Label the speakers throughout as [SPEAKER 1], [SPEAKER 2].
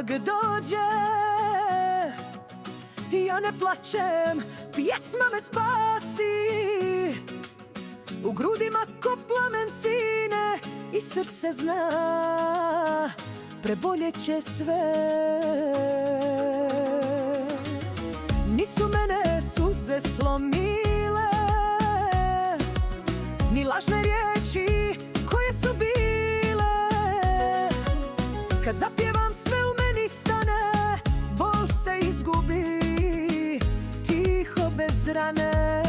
[SPEAKER 1] snag dođe, ja ne plačem, pjesma me spasi. U grudima ko plamen sine i srce zna, preboljet će sve. Nisu mene suze slomile, ni lažne riječi koje su bile. Kad zapjevam sve u meni stane, bol se izgubi tiho bez rane.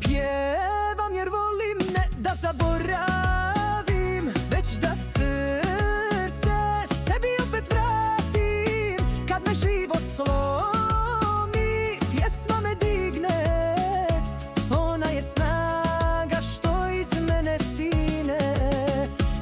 [SPEAKER 1] Pjevam jer volim ne da zaboravim, već da srce sebi opet vratim. Kad me život slomi, pjesma me digne, ona je snaga što iz mene sine.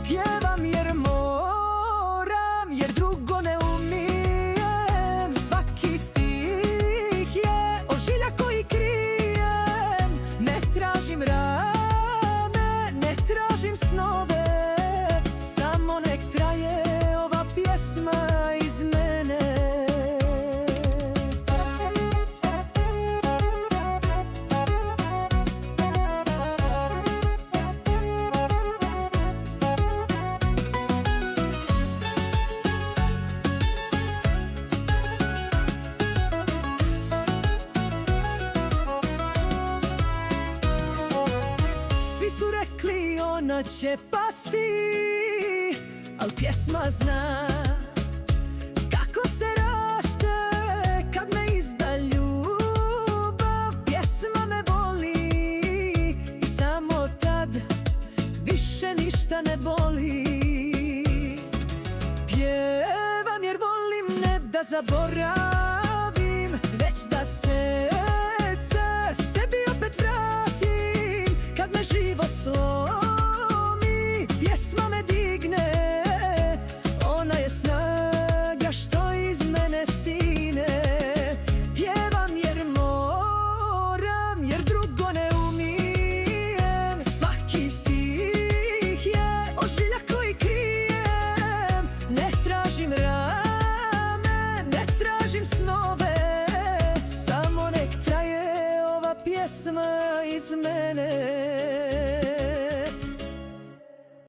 [SPEAKER 1] Pjevam jer moram, jer drugo ne umijem. Svaki stih je ožiljak koji krijem. Ne tražim rane, ne tražim snove, samo nek traje ova pjesma iz mene. Svi su rekli ona će pasti, al pjesma zna kako se raste kad me izda ljubav. Pjesma me voli i samo tad više ništa ne boli. Pjevam jer volim ne da zaboravim, već da srce sebi opet vratim. Kad me život slomi, pjesma me digne, ona je snaga što iz mene sine. Pjevam jer moram, jer drugo ne umijem. Svaki stih je ožiljak koji krijem. Ne tražim rane, ne tražim snove, samo nek traje ova pjesma iz mene.